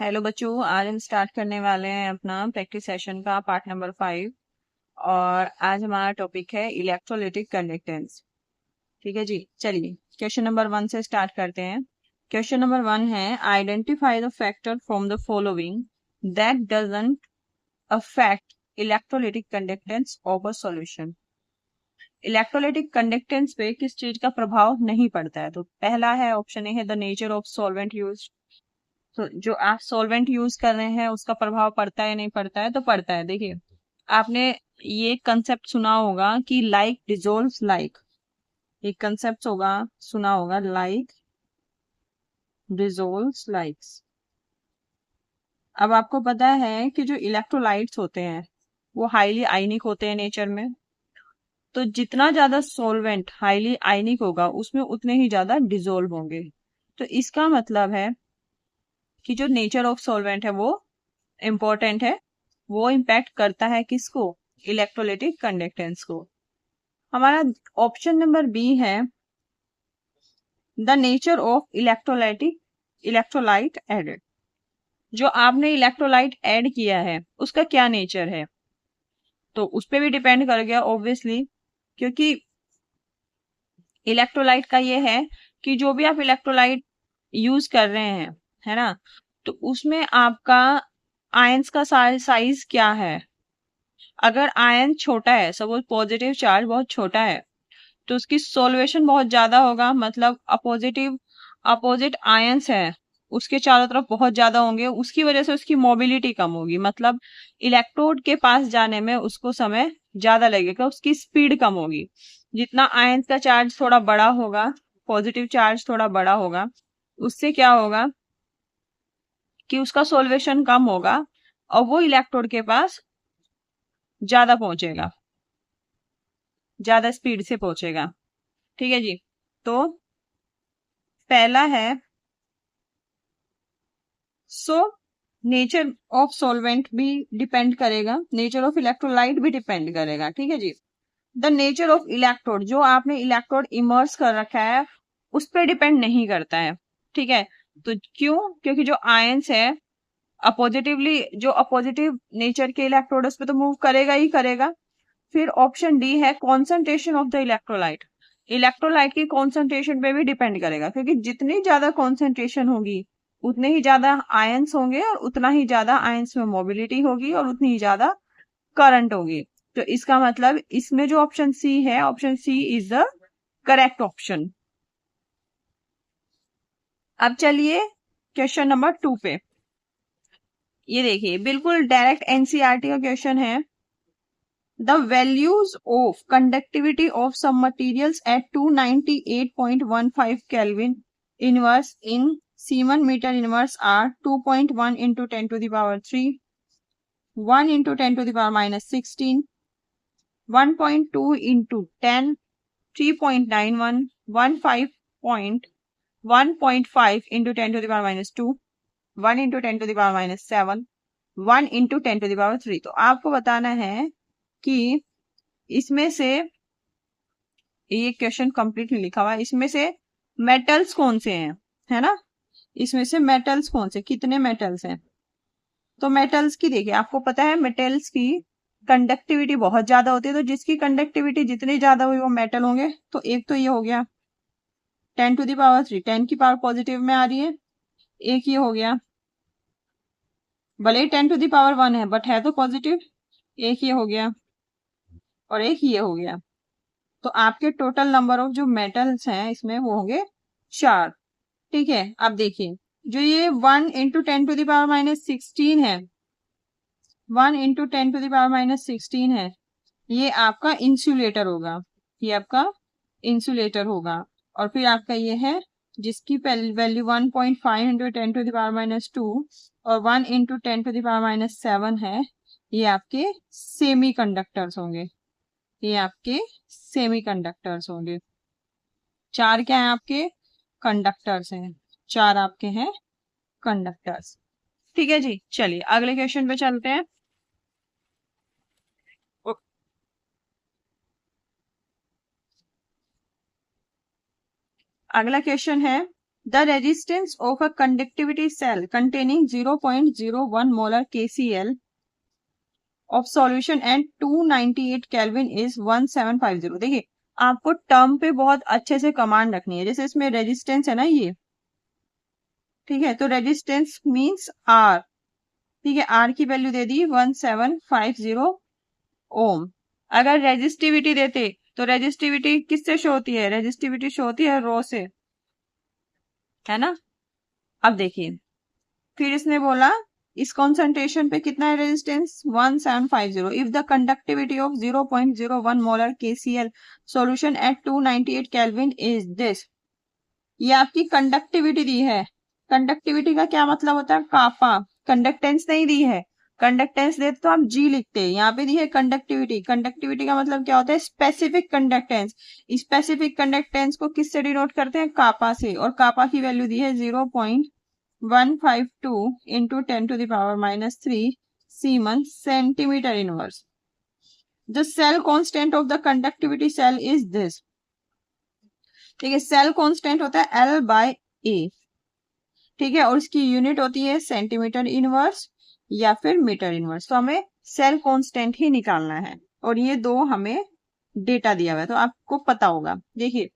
Hello बच्चों, आज हम स्टार्ट करने वाले हैं अपना प्रैक्टिस सेशन का पार्ट नंबर 5। और आज हमारा टॉपिक है इलेक्ट्रोलाइटिक कंडक्टेंस। ठीक है जी, चलिए क्वेश्चन नंबर 1 से स्टार्ट करते हैं। क्वेश्चन नंबर 1 है, identify the factor from the following that doesn't affect electrolytic conductance of a solution. Electrolytic conductance पे किस चीज का प्रभाव नहीं पड़ता है? तो पहला है ऑप्शन ए है the nature of solvent use. तो जो आप सॉल्वेंट यूज कर रहे हैं उसका प्रभाव पड़ता है नहीं पड़ता है? तो पड़ता है। देखिए, आपने ये कंसेप्ट सुना होगा कि लाइक डिजोल्व्स लाइक। एक कंसेप्ट होगा, सुना होगा, लाइक डिजोल्व्स लाइक्स। अब आपको पता है कि जो इलेक्ट्रोलाइट्स होते हैं वो हाईली आयनिक होते हैं नेचर में। तो जितना ज्यादा सॉल्वेंट हाईली आयनिक होगा उसमें उतने ही ज्यादा डिजोल्व होंगे। तो इसका मतलब है कि जो नेचर ऑफ सॉल्वेंट है वो इम्पोर्टेंट है, वो इम्पैक्ट करता है किसको? इलेक्ट्रोलाइटिक कंडक्टेंस को। हमारा ऑप्शन नंबर बी है the nature of electrolyte added. जो आपने इलेक्ट्रोलाइट ऐड किया है उसका क्या नेचर है, तो उस पर भी डिपेंड कर गया ऑब्वियसली। क्योंकि इलेक्ट्रोलाइट का ये है कि जो भी आप इलेक्ट्रोलाइट यूज कर रहे हैं, है ना, तो उसमें आपका आयंस का साइज क्या है। अगर आयन छोटा है, सपोज पॉजिटिव चार्ज बहुत छोटा है, तो उसकी सॉल्वेशन बहुत ज्यादा होगा। मतलब अपोजिट आयंस है उसके चारों तरफ बहुत ज्यादा होंगे, उसकी वजह से उसकी मोबिलिटी कम होगी। मतलब इलेक्ट्रोड के पास जाने में उसको समय ज्यादा लगेगा, उसकी स्पीड कम होगी। जितना आयंस का चार्ज थोड़ा बड़ा होगा, पॉजिटिव चार्ज थोड़ा बड़ा होगा, उससे क्या होगा कि उसका सॉल्वेशन कम होगा और वो इलेक्ट्रोड के पास ज्यादा पहुंचेगा, ज्यादा स्पीड से पहुंचेगा। ठीक है जी। तो पहला है, सो नेचर ऑफ सॉल्वेंट भी डिपेंड करेगा, नेचर ऑफ इलेक्ट्रोलाइट भी डिपेंड करेगा। ठीक है जी। द नेचर ऑफ इलेक्ट्रोड, जो आपने इलेक्ट्रोड इमर्स कर रखा है उस पर डिपेंड नहीं करता है। ठीक है, तो क्यों? क्योंकि जो आयंस है अपोजिटिवली, जो अपोजिटिव नेचर के इलेक्ट्रोड उस पर तो मूव करेगा ही करेगा। फिर ऑप्शन डी है concentration of the electrolyte. Electrolyte की कॉन्सेंट्रेशन पे भी डिपेंड करेगा, क्योंकि जितनी ज्यादा कॉन्सेंट्रेशन होगी उतने ही ज्यादा आयंस होंगे और उतना ही ज्यादा आयंस में मोबिलिटी होगी और उतनी ही ज्यादा करंट होगी। तो इसका मतलब इसमें जो ऑप्शन सी है, option C is the correct option. अब चलिए क्वेश्चन नंबर 2 पे। ये देखिए, बिल्कुल डायरेक्ट एनसीईआरटी का क्वेश्चन है। The values of conductivity of some materials at 298.15 Kelvin inverse in Siemens meter inverse are 2.1 into 10 to the power 3, 1 into 10 to the power minus 16, 1.2 into 10, 3.91, 1.5 into 10 to the power minus 2, 1 into 10 to the power minus 7, 1 into 10 to the power 3। तो आपको बताना है कि इसमें से, ये question complete नहीं लिखा हुआ है, इसमें से मेटल्स कौन से हैं, है ना, इसमें से मेटल्स कौन से, कितने मेटल्स हैं। तो मेटल्स की देखिए, आपको पता है मेटल्स की कंडक्टिविटी बहुत ज्यादा होती है। तो जिसकी कंडक्टिविटी जितनी ज्यादा हुई वो मेटल होंगे। तो एक तो ये हो गया 10 टू द पावर 3, 10 की पावर पॉजिटिव में आ रही है। एक ये हो गया, भले ही 10 टू द पावर 1 है बट है तो पॉजिटिव। एक ये हो गया और एक ये हो गया। तो आपके टोटल नंबर ऑफ जो मेटल्स हैं इसमें वो होंगे 4। ठीक है, अब देखिए, जो ये 1 इंटू 10 टू दावर माइनस 16 है, 1 इंटू 10 टू दावर माइनस 16 है, ये आपका इंसुलेटर होगा, ये आपका इंसुलेटर होगा। और फिर आपका ये है जिसकी value 1.5 into 10 to the power minus 2 और 1 इंटू 10 टू दावर माइनस 7 है, ये आपके सेमी कंडक्टर्स होंगे, ये आपके सेमी कंडक्टर्स होंगे। 4 क्या है आपके? कंडक्टर्स हैं, 4 आपके हैं कंडक्टर्स। ठीक है जी, चलिए अगले क्वेश्चन पे चलते हैं। अगला क्वेश्चन है, the resistance of a conductivity cell containing 0.01 molar KCl of solution at 298 kelvin is 1750। देखिए आपको टर्म पे बहुत अच्छे से कमांड रखनी है। जैसे इसमें रेजिस्टेंस है ना ये, ठीक है, तो रेजिस्टेंस मींस आर, ठीक है, आर की वैल्यू दे दी 1750 ओम। अगर रेजिस्टिविटी देते तो रेजिस्टिविटी किससे शो होती है? रेजिस्टिविटी शो होती है रो से, है ना। अब देखिए फिर इसने बोला इस कॉन्सेंट्रेशन पे कितना है resistance 1750। If the conductivity of 0.01 molar KCl solution at 298 kelvin is this. ये आपकी कंडक्टिविटी दी है। कंडक्टिविटी का क्या मतलब होता है? कापा। कंडक्टेंस नहीं दी है, कंडक्टेंस दे तो आप जी लिखते हैं, यहाँ पे दी है कंडक्टिविटी। कंडक्टिविटी का मतलब क्या होता है? Specific conductance. स्पेसिफिक कंडक्टेंस को किससे डिनोट करते हैं? कापा से। और कापा की वैल्यू दी है 0.152 into 10 to the power minus 3 Siemens centimeter inverse. The cell constant of the conductivity cell is this। ठीक है, सेल कांस्टेंट होता है L बाय A, ठीक है, और इसकी यूनिट होती है सेंटीमीटर इनवर्स या फिर मीटर इनवर्स। तो हमें सेल कांस्टेंट ही निकालना है और ये दो हमें डेटा दिया हुआ है तो आपको पता होगा। देखिए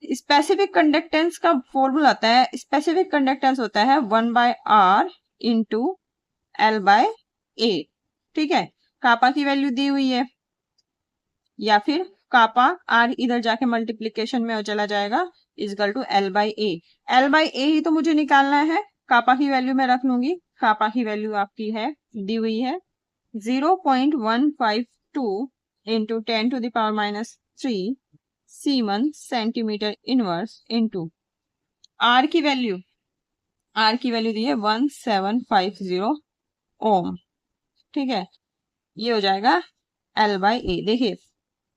स्पेसिफिक कंडक्टेंस का फॉर्मूला आता है, स्पेसिफिक कंडक्टेंस होता है 1/R into L by A, ठीक है। कापा की वैल्यू दी हुई है, या फिर कापा R इधर जाके मल्टीप्लीकेशन में चला जाएगा, is equal to L by A। L by A ही तो मुझे निकालना है, कापा की वैल्यू मैं रख लूंगी। कापा की वैल्यू आपकी है दी हुई है 0.152 into 10 to the power minus 3 semen centimetre inverse into R की वैल्यू दी है 1750 ओम, ठीक है। ये हो जाएगा L बाय A। देखिए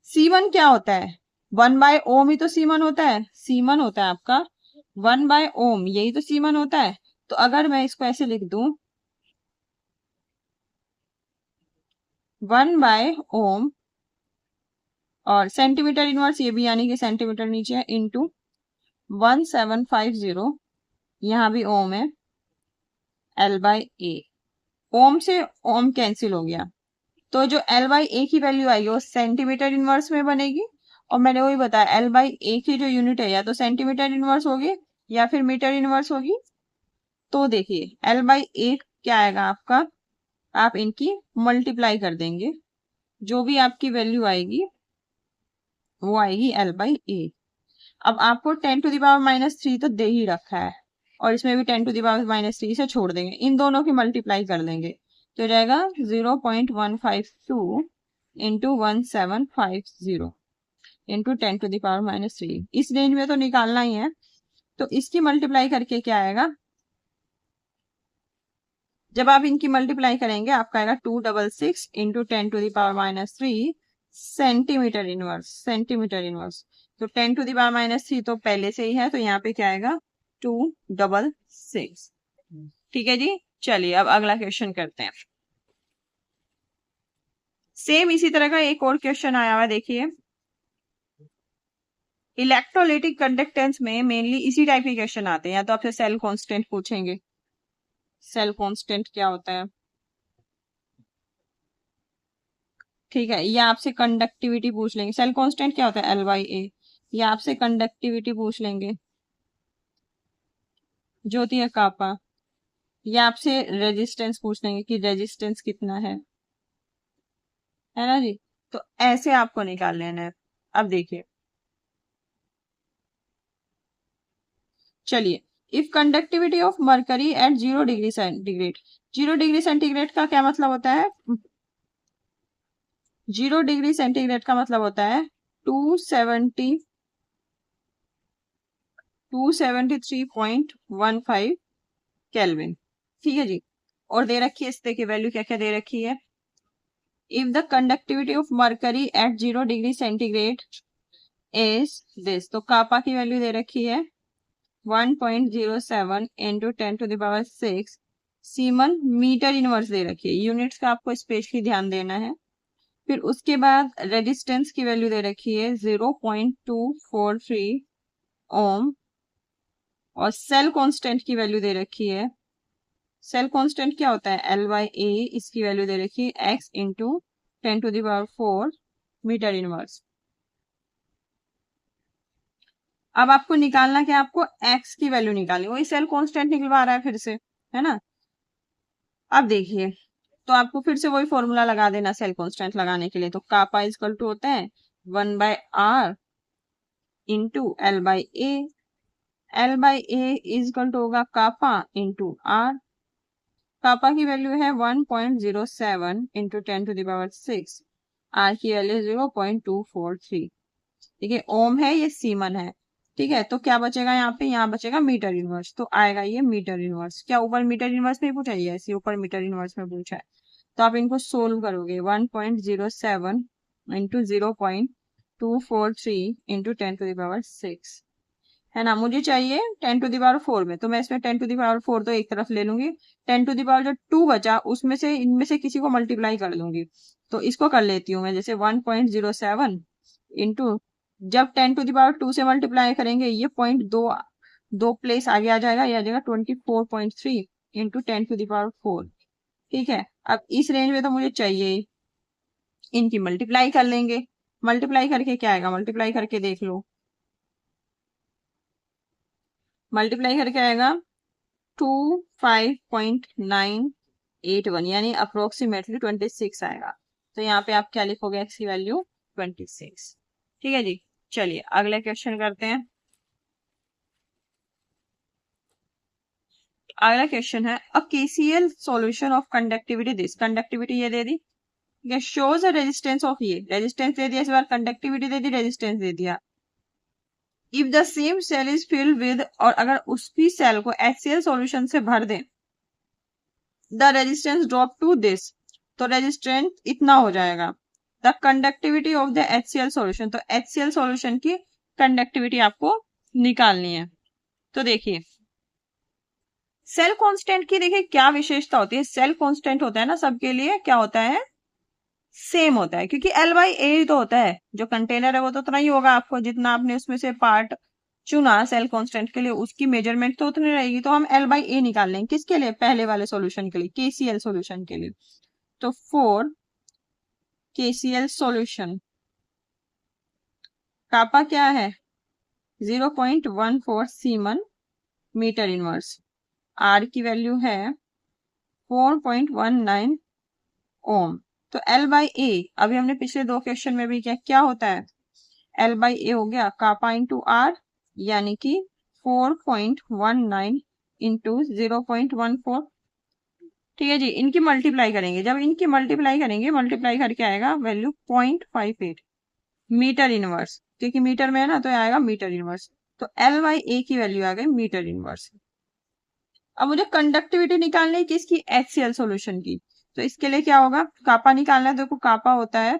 C1 क्या होता है? 1/ओम ही तो C1 होता है। C1 होता है आपका 1/ओम, यही तो C1 होता है। तो अगर मैं इसको ऐसे लिख दूं 1/ओम और सेंटीमीटर इनवर्स ये भी यानी कि सेंटीमीटर नीचे है इंटू 1750, यहां भी ओम है, L बाय A। ओम से ओम कैंसिल हो गया तो जो L बाय A की वैल्यू आएगी वो सेंटीमीटर इनवर्स में बनेगी। और मैंने वही बताया L बाय A की जो यूनिट है या तो सेंटीमीटर इनवर्स होगी या फिर मीटर इनवर्स होगी। तो देखिए L बाय A क्या आएगा आपका, आप इनकी मल्टीप्लाई कर देंगे, जो भी आपकी वैल्यू आएगी वो आएगी L बाय A। अब आपको 10 to the power minus 3 तो दे ही रखा है और इसमें भी 10 to the power minus 3 से छोड़ देंगे, इन दोनों की मल्टीप्लाई कर देंगे तो रहेगा 0.152 into 1750 into 10 to the power minus 3। इस रेंज में तो निकालना ही है, तो इसकी मल्टीप्लाई करके क्या आएगा? जब आप इनकी मल्टीप्लाई करेंगे आपका आएगा 266 into 10 to the power minus 3 centimetre inverse. तो 10 to the power minus 3 तो पहले से ही है, तो यहाँ पे क्या आएगा 266, ठीक है जी। चलिए अब अगला क्वेश्चन करते हैं। सेम इसी तरह का एक और क्वेश्चन आया हुआ है, देखिए इलेक्ट्रोलाइटिक कंडक्टेंस में मेनली इसी टाइप के क्वेश्चन आते हैं, या तो आपसे सेल कांस्टेंट पूछेंगे, सेल कांस्टेंट क्या होता है, ठीक है, या आपसे कंडक्टिविटी पूछ लेंगे। सेल कांस्टेंट क्या होता है? L by A। या आपसे कंडक्टिविटी पूछ लेंगे जो होती है कापा, या आपसे रेजिस्टेंस पूछ लेंगे कि रेजिस्टेंस कितना है ना जी। तो ऐसे आपको निकाल लेना है। अब देखिए चलिए, if conductivity of mercury at 0 degree centigrade, 0 degree centigrade का क्या मतलब होता है? 0 डिग्री सेंटीग्रेड का मतलब होता है 273.15 केल्विन, ठीक है जी। और दे रखी है इस देखिए वैल्यू क्या क्या दे रखी है। If the conductivity of mercury at 0 degree centigrade is this, तो कापा की वैल्यू दे रखी है 1.07 into 10 to the power 6 siemens metre inverse दे रखी है। यूनिट्स का आपको स्पेशली ध्यान देना है। फिर उसके बाद रेजिस्टेंस की वैल्यू दे रखी है 0.243 ओम और सेल कांस्टेंट की वैल्यू दे रखी है। सेल कांस्टेंट क्या होता है? L/A, इसकी वैल्यू दे रखी है x इंटू 10⁴ मीटर इनवर्स। अब आपको निकालना क्या? आपको x की वैल्यू निकालनी, वही सेल कांस्टेंट निकलवा रहा है फिर से, है ना। अब देखिए, तो आपको फिर से वही फॉर्मूला लगा देना सेल कांस्टेंट लगाने के लिए। तो कापा इक्वल टू होता है 1/r into L/A। L/A equal to होगा कापा इंटू r। कापा की वैल्यू है 1.07 इंटू 10⁶। आर की वैल्यू 0.243। ठीक है, ओम है, ये सीमन है। ठीक है, तो क्या बचेगा यहाँ पे? यहाँ बचेगा मीटर इनवर्स। तो आएगा ये मीटर इनवर्स। क्या ऊपर मीटर इनवर्स में पूछा है? ऐसे ऊपर मीटर इनवर्स में पूछा है। तो आप इनको सोल्व करोगे। 1.07 इंटू 0.243 इंटू 10⁶, है ना। मुझे चाहिए 10⁴ में, तो मैं इसमें 10⁴ तो एक तरफ ले लूंगी। 10⁴ जो 2 बचा उसमें से इनमें से किसी को मल्टीप्लाई कर दूंगी। तो इसको कर लेती हूँ मैं, जैसे 1.07 इंटू, जब 10⁴ से मल्टीप्लाई करेंगे ये पॉइंट दो प्लेस आगे आ जाएगा, ये आ जाएगा 24.3 इंटू 10⁴। ठीक है, अब इस रेंज में तो मुझे चाहिए, इनकी मल्टीप्लाई कर लेंगे। मल्टीप्लाई करके क्या आएगा? मल्टीप्लाई करके देख लो। मल्टीप्लाई करके आएगा 25.981, यानी अप्रोक्सीमेटली 26 आएगा। तो यहाँ पे आप क्या लिखोगे? एक्स की वैल्यू 26। ठीक है जी, चलिए अगला क्वेश्चन करते हैं। अगला क्वेश्चन है a KCl solution of conductivity this. Conductivity ये दे दी, शोज अ रेजिस्टेंस ऑफ, ये रेजिस्टेंस दे दिया, इस बार कंडक्टिविटी दे दी, रेजिस्टेंस दे दिया। If the same cell is filled with, और अगर उसी सेल को HCl सॉल्यूशन से भर दें, the resistance drop to this, तो रेजिस्टेंस इतना हो जाएगा। The conductivity of the HCl solution, तो HCl सॉल्यूशन की कंडक्टिविटी आपको निकालनी है। तो देखिए सेल कांस्टेंट की देखिए क्या विशेषता होती है। सेल कांस्टेंट होता है ना सबके लिए, क्या होता है? सेम होता है, क्योंकि L/A तो होता है, जो कंटेनर है वो तो उतना ही होगा, आपको जितना आपने उसमें से पार्ट चुना सेल कांस्टेंट के लिए उसकी मेजरमेंट तो उतनी रहेगी। तो हम L/A निकाल लेंगे, किसके लिए? पहले वाले सॉल्यूशन के लिए, KCl सॉल्यूशन के लिए। तो 4 KCl सॉल्यूशन, कापा क्या है? 0.14 सीमन मीटर इनवर्स। आर की वैल्यू है 4.19 ओम। तो L/A, अभी हमने पिछले दो क्वेश्चन में भी क्या होता है? L/A हो गया कापा इंटू आर, यानी कि 4.19 इंटू 0.14। ठीक है जी, इनकी मल्टीप्लाई करेंगे। जब इनकी मल्टीप्लाई करेंगे, मल्टीप्लाई करके आएगा वैल्यू 0.58 मीटर इनवर्स, क्योंकि मीटर में है ना, तो आएगा मीटर इनवर्स। तो L/A की वैल्यू आ गई मीटर इनवर्स। अब मुझे कंडक्टिविटी निकालनी है किसकी? HCl सॉल्यूशन की। तो इसके लिए क्या होगा? कापा निकालना है। देखो कापा होता है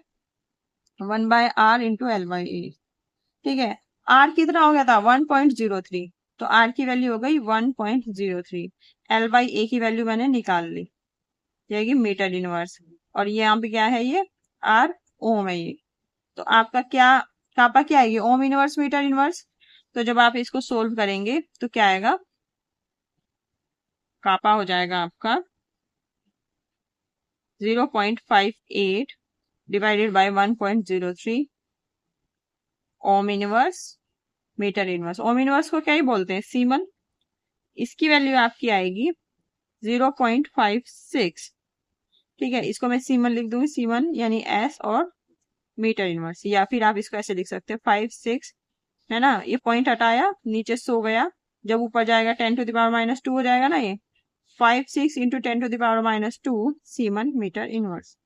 1/r इंटू L/A। ठीक है, R कितना हो गया था? 1.03, तो R की वैल्यू हो गई 1.03। L/A की वैल्यू मैंने निकाल ली, जाएगी मीटर इनवर्स। और ये यहाँ पे क्या है? ये R ओम है ये। तो आपका क्या कापा क्या आएगी? Ohm inverse metre inverse. तो जब आप इसको सोल्व करेंगे तो क्या आएगा? कापा हो जाएगा आपका 0.58 divided by 1.03 ohm inverse metre inverse. Ohm inverse को क्या ही बोलते हैं? सीमन। इसकी वैल्यू आपकी आएगी 0.56। ठीक है, इसको मैं सीमन लिख दूंगी, सीमन यानी S, और मीटर इनवर्स, या फिर आप इसको ऐसे लिख सकते हैं 5-6, है ना। ये पॉइंट हटाया, नीचे सो गया, जब ऊपर जाएगा 10⁻² हो जाएगा ना। ये 5-6 इंटू 10⁻² सीमन मीटर इनवर्स।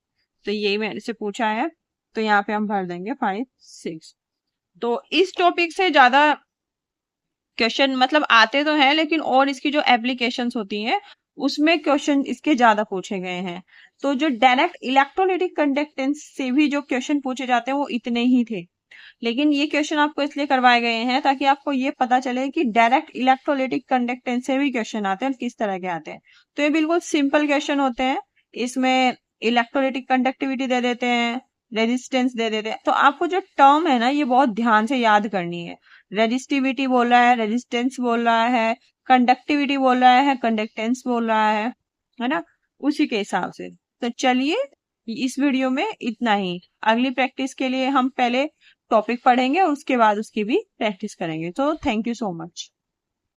तो यही मेरे से पूछा है, तो यहाँ पे हम भर देंगे 5-6। तो इस टॉपिक से ज्यादा क्वेश्चन मतलब आते तो हैं, लेकिन और इसकी जो एप्लीकेशंस होती हैं उसमें क्वेश्चन इसके ज्यादा पूछे गए हैं। तो जो डायरेक्ट इलेक्ट्रोलाइटिक कंडक्टेंस से भी जो क्वेश्चन पूछे जाते हैं वो इतने ही थे, लेकिन ये क्वेश्चन आपको इसलिए करवाए गए हैं ताकि आपको ये पता चले कि डायरेक्ट इलेक्ट्रोलाइटिक कंडक्टेंस से भी क्वेश्चन आते हैं, किस तरह के आते हैं। तो ये बिल्कुल सिंपल क्वेश्चन होते हैं, इसमें इलेक्ट्रोलाइटिक कंडक्टिविटी दे देते हैं, रेजिस्टेंस दे देते हैं। तो आपको जो टर्म है ना, ये बहुत ध्यान से याद करनी है। रेजिस्टिविटी बोल रहा है, रेजिस्टेंस बोल रहा है, कंडक्टिविटी बोल रहा है, कंडक्टेंस बोल रहा है ना, उसी के हिसाब से। तो चलिए इस वीडियो में इतना ही। अगली प्रैक्टिस के लिए हम पहले टॉपिक पढ़ेंगे, उसके बाद उसकी भी प्रैक्टिस करेंगे। तो थैंक यू सो मच।